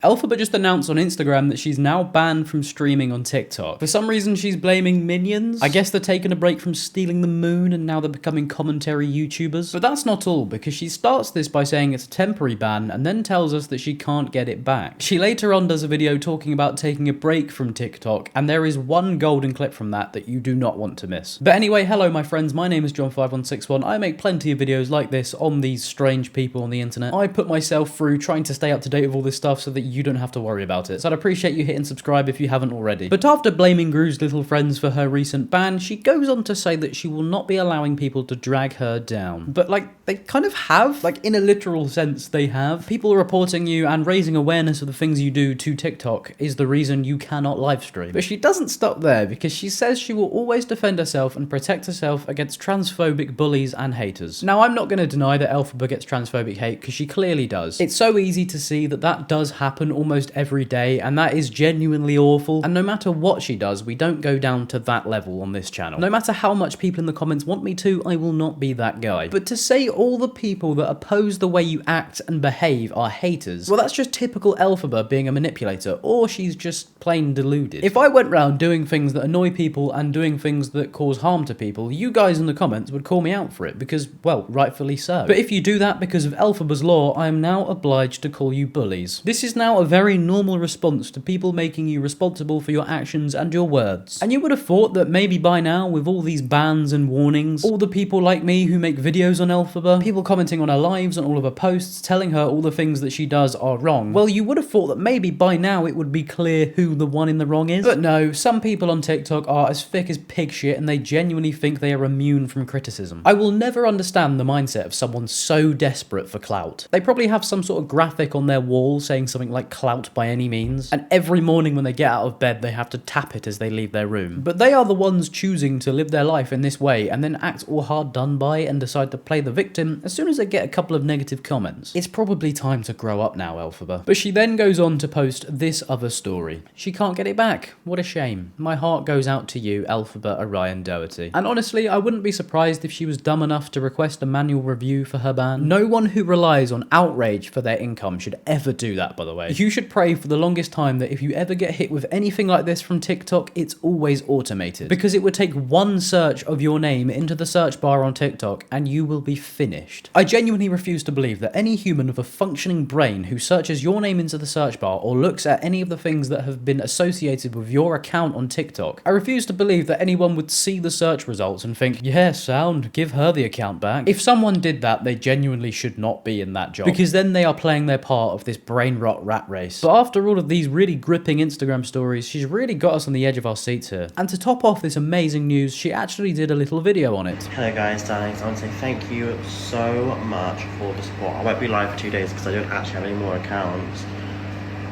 Elphaba just announced on Instagram that she's now banned from streaming on TikTok. For some reason, she's blaming minions. I guess they're taking a break from stealing the moon and now they're becoming commentary YouTubers. But that's not all, because she starts this by saying it's a temporary ban and then tells us that she can't get it back. She later on does a video talking about taking a break from TikTok, and there is one golden clip from that you do not want to miss. But anyway, hello my friends, my name is John5161. I make plenty of videos like this on these strange people on the internet. I put myself through trying to stay up to date with all this stuff so that you don't have to worry about it. So I'd appreciate you hitting subscribe if you haven't already. But after blaming Gru's little friends for her recent ban, she goes on to say that she will not be allowing people to drag her down. But like, they kind of have. Like, in a literal sense, they have. People reporting you and raising awareness of the things you do to TikTok is the reason you cannot live stream. But she doesn't stop there, because she says she will always defend herself and protect herself against transphobic bullies and haters. Now, I'm not going to deny that Elphaba gets transphobic hate, because she clearly does. It's so easy to see that that does happen almost every day, and that is genuinely awful. And no matter what she does, we don't go down to that level on this channel. No matter how much people in the comments want me to, I will not be that guy. But to say all the people that oppose the way you act and behave are haters, well, that's just typical Elphaba being a manipulator, or she's just plain deluded. If I went round doing things that annoy people and doing things that cause harm to people, you guys in the comments would call me out for it, because, well, rightfully so. But if you do that because of Elphaba's law, I am now obliged to call you bullies. This is now a very normal response to people making you responsible for your actions and your words. And you would have thought that maybe by now, with all these bans and warnings, all the people like me who make videos on Elphaba, people commenting on her lives and all of her posts, telling her all the things that she does are wrong, well, you would have thought that maybe by now it would be clear who the one in the wrong is. But no, some people on TikTok are as thick as pig shit and they genuinely think they are immune from criticism. I will never understand the mindset of someone so desperate for clout. They probably have some sort of graphic on their wall saying something like clout by any means, and every morning when they get out of bed they have to tap it as they leave their room. But they are the ones choosing to live their life in this way and then act all hard done by and decide to play the victim as soon as they get a couple of negative comments. It's probably time to grow up now, Elphaba. But she then goes on to post this other story. She can't get it back. What a shame. My heart goes out to you, Elphaba Orion Doherty. And honestly, I wouldn't be surprised if she was dumb enough to request a manual review for her ban. No one who relies on outrage for their income should ever do that, by the way. You should pray for the longest time that if you ever get hit with anything like this from TikTok, it's always automated, because it would take one search of your name into the search bar on TikTok and you will be finished. I genuinely refuse to believe that any human with a functioning brain who searches your name into the search bar or looks at any of the things that have been associated with your account on TikTok, I refuse to believe that anyone would see the search results and think, yeah, sound, give her the account back. If someone did that, they genuinely should not be in that job, because then they are playing their part of this brain rot rat race. But after all of these really gripping Instagram stories, she's really got us on the edge of our seats here. And to top off this amazing news, she actually did a little video on it. Hello guys, darlings. I want to say thank you so much for the support. I won't be live for 2 days because I don't actually have any more accounts.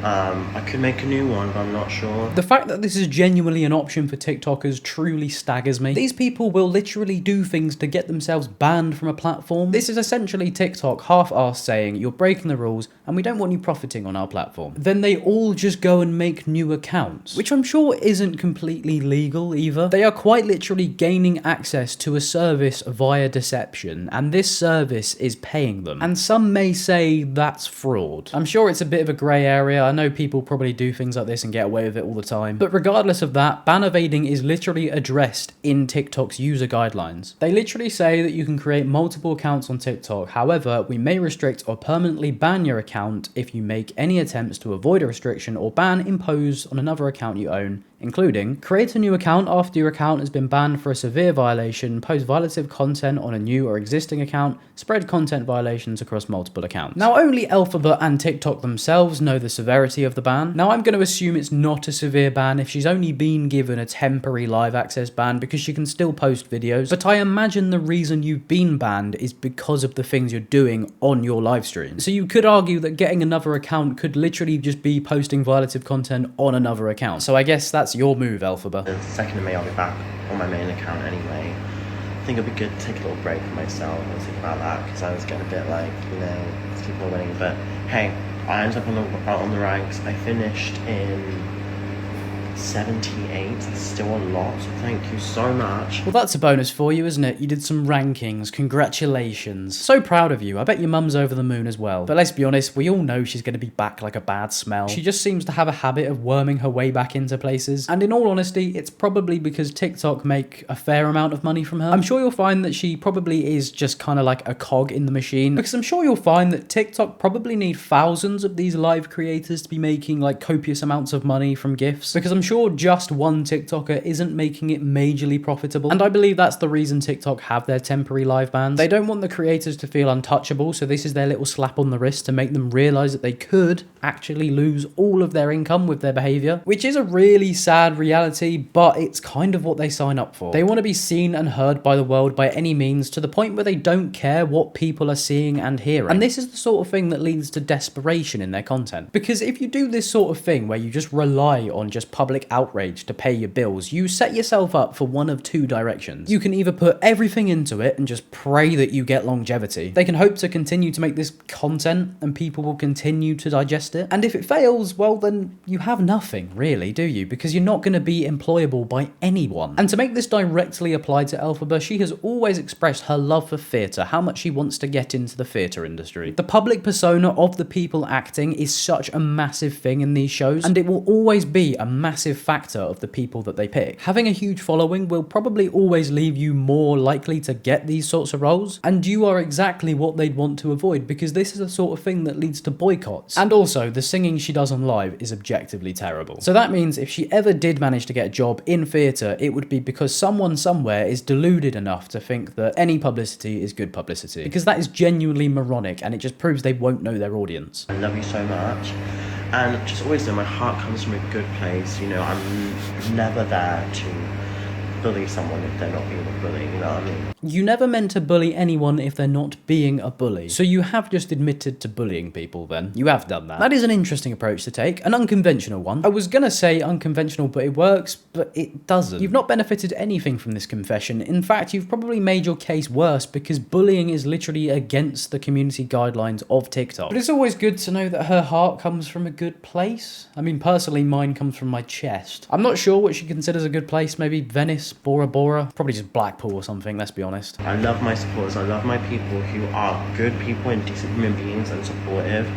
I could make a new one, but I'm not sure. The fact that this is genuinely an option for TikTokers truly staggers me. These people will literally do things to get themselves banned from a platform. This is essentially TikTok half-assed saying, you're breaking the rules and we don't want you profiting on our platform. Then they all just go and make new accounts, which I'm sure isn't completely legal either. They are quite literally gaining access to a service via deception, and this service is paying them. And some may say that's fraud. I'm sure it's a bit of a grey area. I know people probably do things like this and get away with it all the time. But regardless of that, ban evading is literally addressed in TikTok's user guidelines. They literally say that you can create multiple accounts on TikTok. However, we may restrict or permanently ban your account if you make any attempts to avoid a restriction or ban imposed on another account you own, including create a new account after your account has been banned for a severe violation, post violative content on a new or existing account, spread content violations across multiple accounts. Now, only Elphaba and TikTok themselves know the severity of the ban. Now, I'm going to assume it's not a severe ban if she's only been given a temporary live access ban, because she can still post videos, but I imagine the reason you've been banned is because of the things you're doing on your live stream. So you could argue that getting another account could literally just be posting violative content on another account. So I guess that's your move, Elphaba. The 2nd of May I'll be back on my main account anyway. I think it'll be good to take a little break for myself and think about that, because I was getting a bit like, you know, these people are winning. But hey, I ended up on the ranks. I finished in 78. That's still a lot, so thank you so much. Well, that's a bonus for you, isn't it? You did some rankings. Congratulations. So proud of you. I bet your mum's over the moon as well. But let's be honest, we all know she's going to be back like a bad smell. She just seems to have a habit of worming her way back into places. And in all honesty, it's probably because TikTok make a fair amount of money from her. I'm sure you'll find that she probably is just kind of like a cog in the machine, because I'm sure you'll find that TikTok probably need thousands of these live creators to be making like copious amounts of money from GIFs, because I'm sure just one TikToker isn't making it majorly profitable. And I believe that's the reason TikTok have their temporary live bans. They don't want the creators to feel untouchable, so this is their little slap on the wrist to make them realize that they could actually lose all of their income with their behavior, which is a really sad reality, but it's kind of what they sign up for. They want to be seen and heard by the world by any means, to the point where they don't care what people are seeing and hearing. And this is the sort of thing that leads to desperation in their content. Because if you do this sort of thing where you just rely on just public outrage to pay your bills, you set yourself up for one of two directions. You can either put everything into it and just pray that you get longevity. They can hope to continue to make this content and people will continue to digest it. And if it fails, well then you have nothing really, do you? Because you're not going to be employable by anyone. And to make this directly apply to Elphaba, she has always expressed her love for theatre, how much she wants to get into the theatre industry. The public persona of the people acting is such a massive thing in these shows, and it will always be a massive factor of the people that they pick. Having a huge following will probably always leave you more likely to get these sorts of roles, and you are exactly what they'd want to avoid, because this is the sort of thing that leads to boycotts. And also, the singing she does on live is objectively terrible. So that means if she ever did manage to get a job in theatre, it would be because someone somewhere is deluded enough to think that any publicity is good publicity, because that is genuinely moronic, and it just proves they won't know their audience. I love you so much, and just always know my heart comes from a good place. You know, I'm never there to bully someone if they're not being a bully, you know what I mean? You never meant to bully anyone if they're not being a bully. So you have just admitted to bullying people then. You have done that. That is an interesting approach to take, an unconventional one. I was gonna say unconventional, but it works, but it doesn't. You've not benefited anything from this confession. In fact, you've probably made your case worse, because bullying is literally against the community guidelines of TikTok. But it's always good to know that her heart comes from a good place. I mean, personally, mine comes from my chest. I'm not sure what she considers a good place, maybe Venice, Bora Bora, probably just Blackpool or something, let's be honest. I love my supporters, I love my people who are good people and decent human beings and supportive,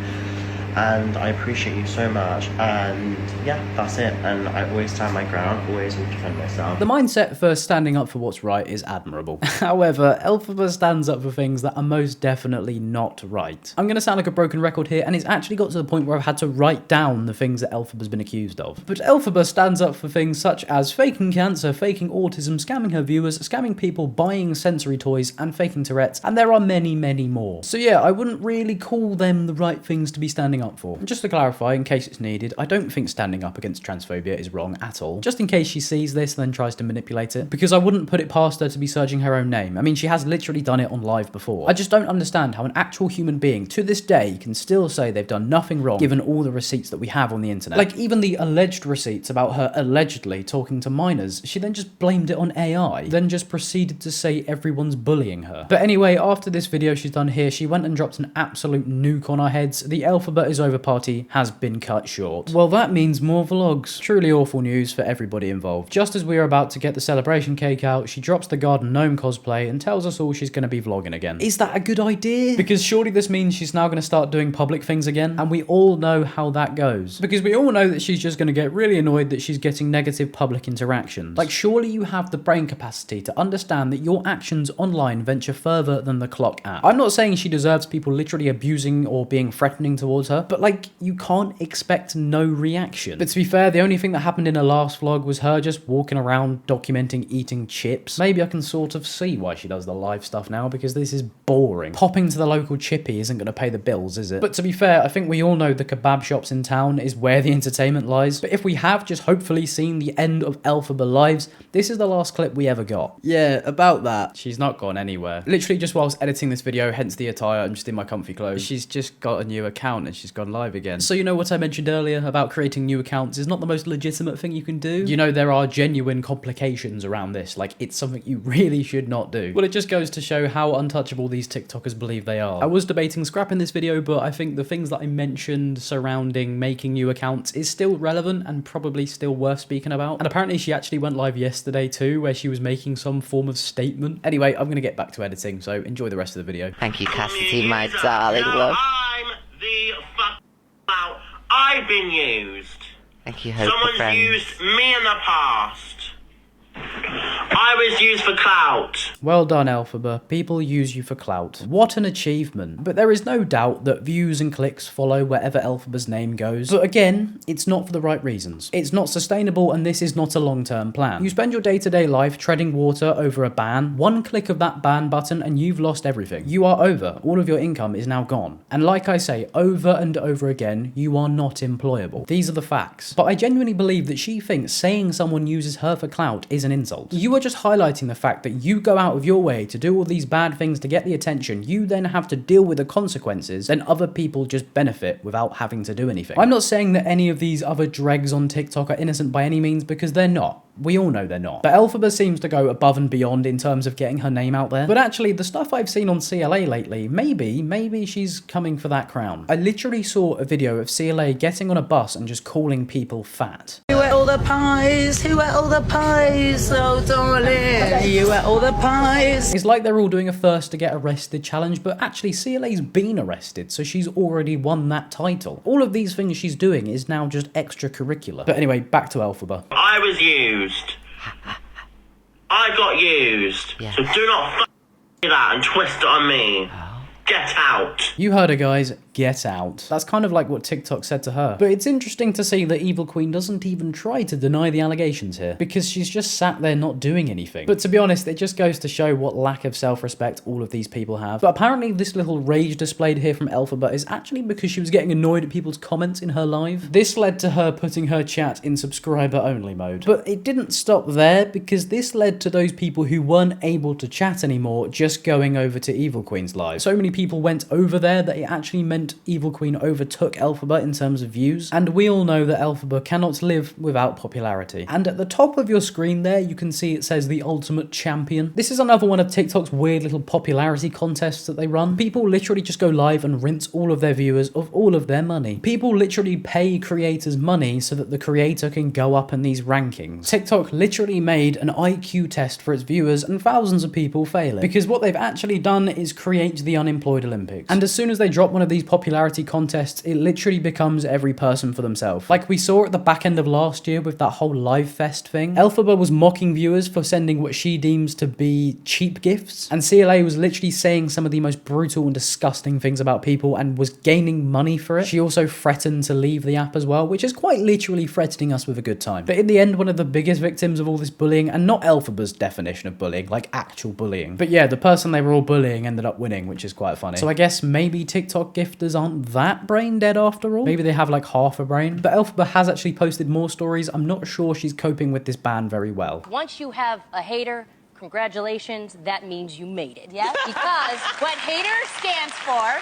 and I appreciate you so much. And yeah, that's it. And I always stand my ground, always will defend myself. The mindset for standing up for what's right is admirable. However, Elphaba stands up for things that are most definitely not right. I'm going to sound like a broken record here, and it's actually got to the point where I've had to write down the things that Elphaba's been accused of. But Elphaba stands up for things such as faking cancer, faking autism, scamming her viewers, scamming people, buying sensory toys, and faking Tourette's, and there are many, many more. So yeah, I wouldn't really call them the right things to be standing up for. And just to clarify, in case it's needed, I don't think standing up against transphobia is wrong at all. Just in case she sees this and then tries to manipulate it, because I wouldn't put it past her to be searching her own name. I mean, she has literally done it on live before. I just don't understand how an actual human being to this day can still say they've done nothing wrong given all the receipts that we have on the internet. Like even the alleged receipts about her allegedly talking to minors, she then just blamed it on AI, then just proceeded to say everyone's bullying her. But anyway, after this video she's done here, she went and dropped an absolute nuke on our heads. The Elphaba is over party has been cut short. Well, that means more vlogs. Truly awful news for everybody involved. Just as we are about to get the celebration cake out, she drops the garden gnome cosplay and tells us all she's going to be vlogging again. Is that a good idea? Because surely this means she's now going to start doing public things again, and we all know how that goes. Because we all know that she's just going to get really annoyed that she's getting negative public interactions. Like, surely you have the brain capacity to understand that your actions online venture further than the clock app. I'm not saying she deserves people literally abusing or being threatening towards her, but like, you can't expect no reaction. But to be fair, the only thing that happened in her last vlog was her just walking around documenting eating chips. Maybe I can sort of see why she does the live stuff now, because this is boring. Popping to the local chippy isn't going to pay the bills, is it? But to be fair, I think we all know the kebab shops in town is where the entertainment lies. But if we have just hopefully seen the end of Elphaba lives, this is the last clip we ever got. Yeah, about that. She's not gone anywhere. Literally just whilst editing this video, hence the attire, I'm just in my comfy clothes. She's just got a new account and she's she's gone live again. So you know what I mentioned earlier about creating new accounts is not the most legitimate thing you can do? You know, there are genuine complications around this. Like, it's something you really should not do. Well, it just goes to show how untouchable these TikTokers believe they are. I was debating scrapping this video, but I think the things that I mentioned surrounding making new accounts is still relevant and probably still worth speaking about. And apparently she actually went live yesterday too, where she was making some form of statement. Anyway, I'm gonna get back to editing, so enjoy the rest of the video. Thank you, Cassidy, my darling love. I'm the clout. I've been used. Thank you, Hope, Someone's friends. used me in the past. I was used for clout. Well done, Elphaba. People use you for clout. What an achievement. But there is no doubt that views and clicks follow wherever Elphaba's name goes. But again, it's not for the right reasons. It's not sustainable, and this is not a long-term plan. You spend your day-to-day life treading water over a ban, one click of that ban button and you've lost everything. You are over. All of your income is now gone. And like I say over and over again, you are not employable. These are the facts. But I genuinely believe that she thinks saying someone uses her for clout is an insult. You are just highlighting the fact that you go out of your way to do all these bad things to get the attention, you then have to deal with the consequences, then other people just benefit without having to do anything. I'm not saying that any of these other dregs on TikTok are innocent by any means, because they're not. We all know they're not. But Elphaba seems to go above and beyond in terms of getting her name out there. But actually, the stuff I've seen on CLA lately, maybe she's coming for that crown. I literally saw a video of CLA getting on a bus and just calling people fat. Who ate all the pies? Who ate all the pies? Oh, darling, you ate all the pies. It's like they're all doing a first to get arrested challenge, but actually CLA's been arrested, so she's already won that title. All of these things she's doing is now just extracurricular. But anyway, back to Elphaba. I was used. I got used. Yeah. So do not that and twist it on me. Get out. You heard her, guys. Get out. That's kind of like what TikTok said to her. But it's interesting to see that Evil Queen doesn't even try to deny the allegations here, because she's just sat there not doing anything. But to be honest, it just goes to show what lack of self-respect all of these people have. But apparently this little rage displayed here from Elphaba is actually because she was getting annoyed at people's comments in her live. This led to her putting her chat in subscriber only mode. But it didn't stop there, because this led to those people who weren't able to chat anymore just going over to Evil Queen's live. So many people went over there that it actually meant Evil Queen overtook Elphaba in terms of views, and we all know that Elphaba cannot live without popularity. And at the top of your screen there, you can see it says the ultimate champion. This is another one of TikTok's weird little popularity contests that they run. People literally just go live and rinse all of their viewers of all of their money. People literally pay creators money so that the creator can go up in these rankings. TikTok literally made an IQ test for its viewers, and thousands of people fail it, because what they've actually done is create the Unemployed Olympics. And as soon as they drop one of these popularity contests, it literally becomes every person for themselves. Like we saw at the back end of last year with that whole live fest thing. Elphaba was mocking viewers for sending what she deems to be cheap gifts, and CLA was literally saying some of the most brutal and disgusting things about people and was gaining money for it. She also threatened to leave the app as well, which is quite literally threatening us with a good time. But in the end, one of the biggest victims of all this bullying, and not Elphaba's definition of bullying, like actual bullying, but yeah, the person they were all bullying ended up winning, which is quite funny. So I guess maybe TikTok gifters aren't that brain dead after all. Maybe they have like half a brain. But Elphaba has actually posted more stories. I'm not sure she's coping with this ban very well. Once you have a hater, congratulations, that means you made it. Yeah? Because what hater stands for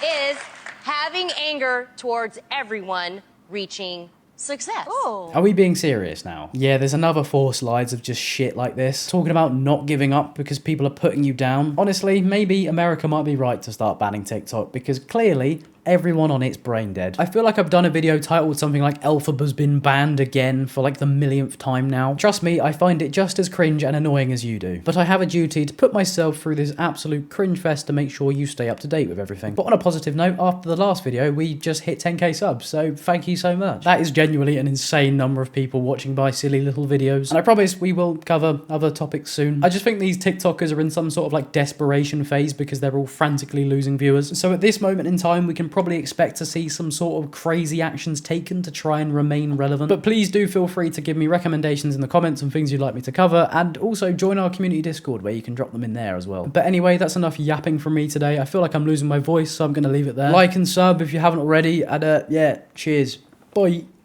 is having anger towards everyone reaching success. Oh. Are we being serious now? Yeah, there's another 4 slides of just shit like this, talking about not giving up because people are putting you down. Honestly, maybe America might be right to start banning TikTok, because clearly everyone on it's brain dead. I feel like I've done a video titled something like Elphaba's been banned again for like the millionth time now. Trust me, I find it just as cringe and annoying as you do. But I have a duty to put myself through this absolute cringe fest to make sure you stay up to date with everything. But on a positive note, after the last video, we just hit 10k subs, so thank you so much. That is genuinely an insane number of people watching my silly little videos. And I promise we will cover other topics soon. I just think these TikTokers are in some sort of like desperation phase because they're all frantically losing viewers. So at this moment in time, we can probably expect to see some sort of crazy actions taken to try and remain relevant. But please do feel free to give me recommendations in the comments on things you'd like me to cover, and also join our community Discord where you can drop them in there as well. But anyway, that's enough yapping from me today. I feel like I'm losing my voice, so I'm going to leave it there. Like and sub if you haven't already, and yeah, cheers. Bye.